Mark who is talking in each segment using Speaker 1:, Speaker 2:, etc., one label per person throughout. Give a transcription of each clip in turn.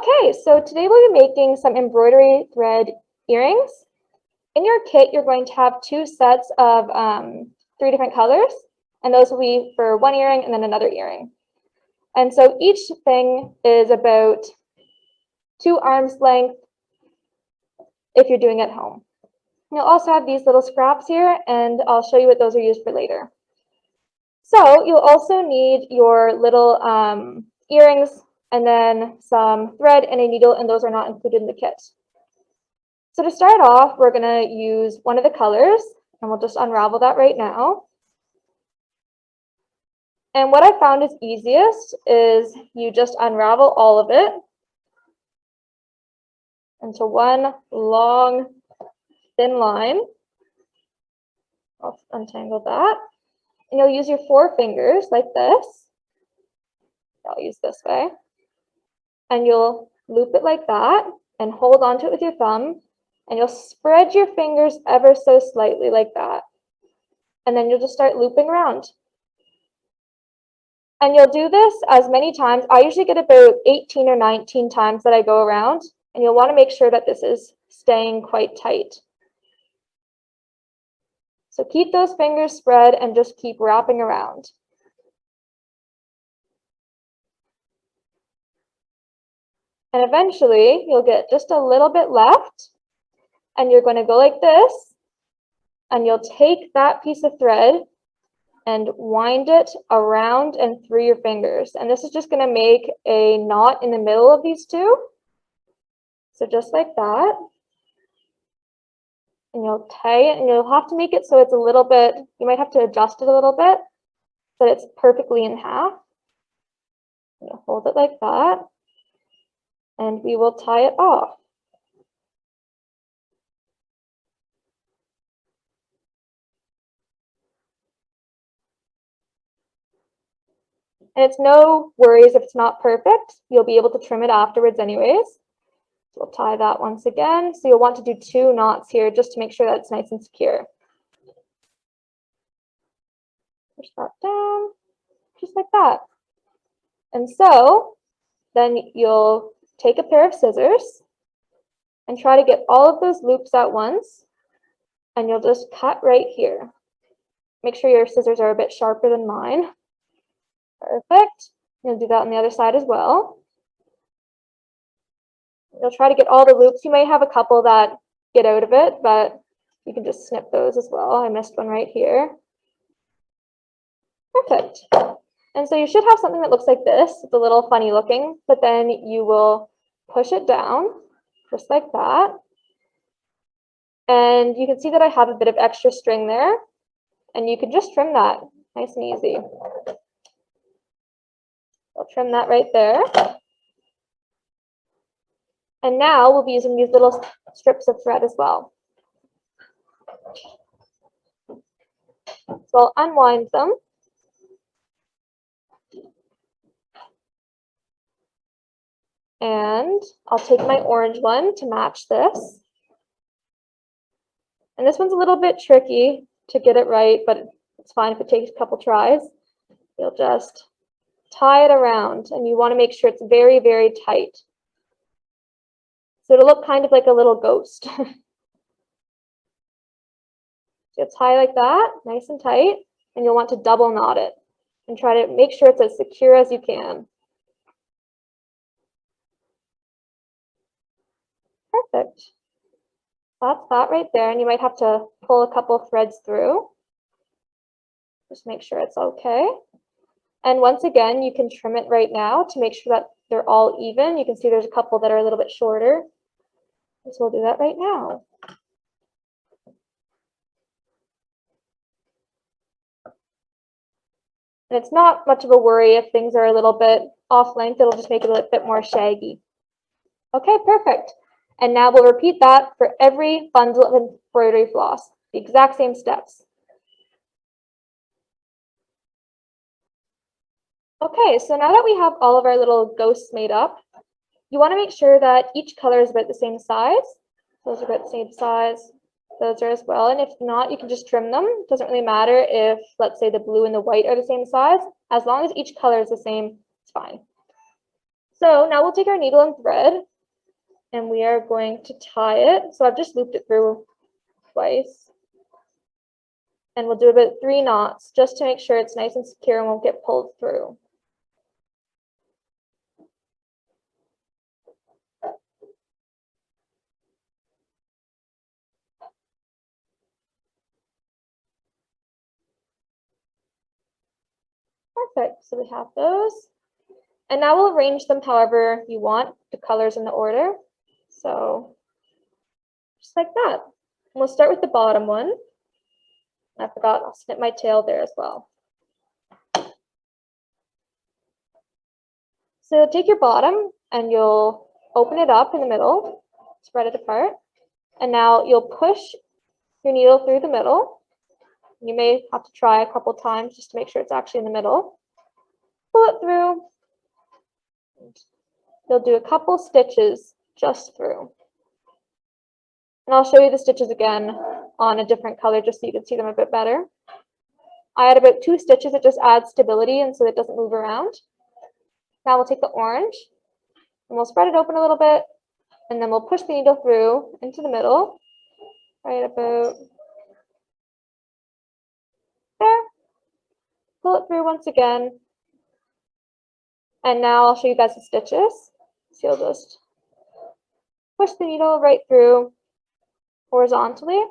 Speaker 1: Okay, so today we'll be making some embroidery thread earrings. In your kit, you're going to have two sets of 3 different colors, and those will be for one earring and then another earring. And so each thing is about 2 arms length if you're doing it at home. You'll also have these little scraps here, and I'll show you what those are used for later. So you'll also need your little earrings and then some thread and a needle, and those are not included in the kit. So to start off, we're going to use one of the colors, and we'll just unravel that right now. And what I found is easiest is you just unravel all of it into one long, thin line. I'll untangle that. And you'll use your 4 fingers like this. I'll use this way. And you'll loop it like that and hold onto it with your thumb. And you'll spread your fingers ever so slightly like that. And then you'll just start looping around. And you'll do this as many times. I usually get about 18 or 19 times that I go around. And you'll want to make sure that this is staying quite tight. So keep those fingers spread and just keep wrapping around. And eventually, you'll get just a little bit left. And you're going to go like this. And you'll take that piece of thread and wind it around and through your fingers. And this is just going to make a knot in the middle of these two. So just like that. And you'll tie it, and you'll have to make it so it's a little bit, you might have to adjust it a little bit so that it's perfectly in half. You'll hold it like that. And we will tie it off. And it's no worries if it's not perfect. You'll be able to trim it afterwards anyways. So we'll tie that once again. So you'll want to do 2 knots here just to make sure that it's nice and secure. Push that down, just like that. And so then you'll take a pair of scissors and try to get all of those loops at once. And you'll just cut right here. Make sure your scissors are a bit sharper than mine. Perfect. You'll do that on the other side as well. You'll try to get all the loops. You may have a couple that get out of it, but you can just snip those as well. I missed one right here. Perfect. And so you should have something that looks like this. It's a little funny looking, but then you will push it down just like that. And you can see that I have a bit of extra string there, and you can just trim that nice and easy. I'll trim that right there. And now we'll be using these little strips of thread as well. So I'll unwind them. And I'll take my orange one to match this. And this one's a little bit tricky to get it right, but it's fine if it takes a couple tries. You'll just tie it around, and you want to make sure it's very, very tight. So it'll look kind of like a little ghost. So you'll tie like that, nice and tight, and you'll want to double knot it and try to make sure it's as secure as you can. Perfect. That's that right there, and you might have to pull a couple threads through. Just make sure it's okay. And once again, you can trim it right now to make sure that they're all even. You can see there's a couple that are a little bit shorter. So we'll do that right now. And it's not much of a worry if things are a little bit off length. It'll just make it a little bit more shaggy. Okay, perfect. And now we'll repeat that for every bundle of embroidery floss, the exact same steps. Okay, so now that we have all of our little ghosts made up, you want to make sure that each color is about the same size. Those are about the same size. Those are as well. And if not, you can just trim them. It doesn't really matter if, let's say, the blue and the white are the same size. As long as each color is the same, it's fine. So now we'll take our needle and thread and we are going to tie it. So I've just looped it through twice. And we'll do about 3 knots just to make sure it's nice and secure and won't get pulled through. Perfect, so we have those. And now we'll arrange them however you want, the colors in the order. So just like that. And we'll start with the bottom one. I forgot, I'll snip my tail there as well. So you'll take your bottom and you'll open it up in the middle, spread it apart. And now you'll push your needle through the middle. You may have to try a couple times just to make sure it's actually in the middle. Pull it through. You'll do a couple stitches just through. And I'll show you the stitches again on a different color just so you can see them a bit better. I had about 2 stitches. It just adds stability and so it doesn't move around. Now we'll take the orange and we'll spread it open a little bit and then we'll push the needle through into the middle, right about there. Pull it through once again. And now I'll show you guys the stitches. So you'll just push the needle right through horizontally.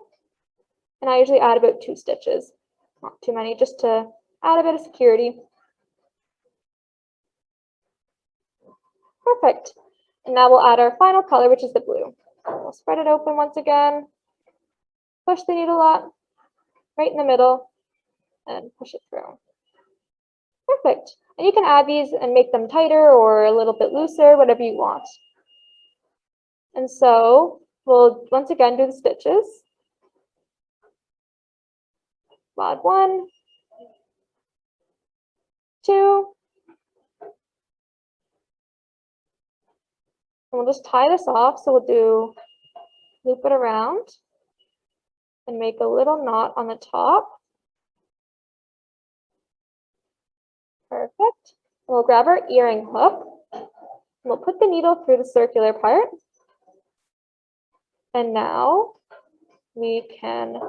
Speaker 1: And I usually add about 2 stitches, not too many, just to add a bit of security. Perfect. And now we'll add our final color, which is the blue. We'll spread it open once again, push the needle up, right in the middle, and push it through. Perfect. And you can add these and make them tighter or a little bit looser, whatever you want. And so we'll once again do the stitches. We'll add 1, 2, and we'll just tie this off. So we'll loop it around and make a little knot on the top. Perfect. And we'll grab our earring hook. And we'll put the needle through the circular part. And now we can,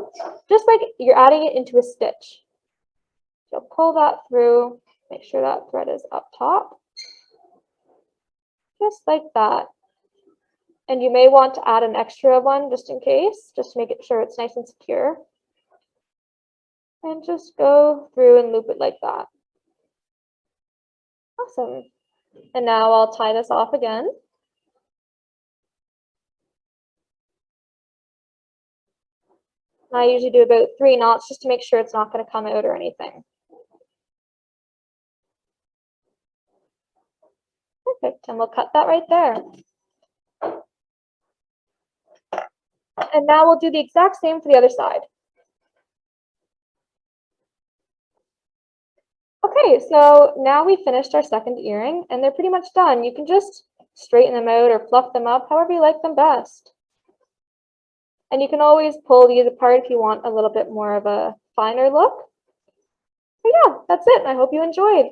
Speaker 1: just like you're adding it into a stitch. You'll pull that through, make sure that thread is up top. Just like that. And you may want to add an extra one just in case, just to make it sure it's nice and secure. And just go through and loop it like that. Awesome. And now I'll tie this off again. I usually do about 3 knots just to make sure it's not going to come out or anything. Perfect, and we'll cut that right there. And now we'll do the exact same for the other side. Okay, so now we finished our second earring and they're pretty much done. You can just straighten them out or fluff them up, however you like them best. And you can always pull these apart if you want a little bit more of a finer look. But yeah, that's it. I hope you enjoyed.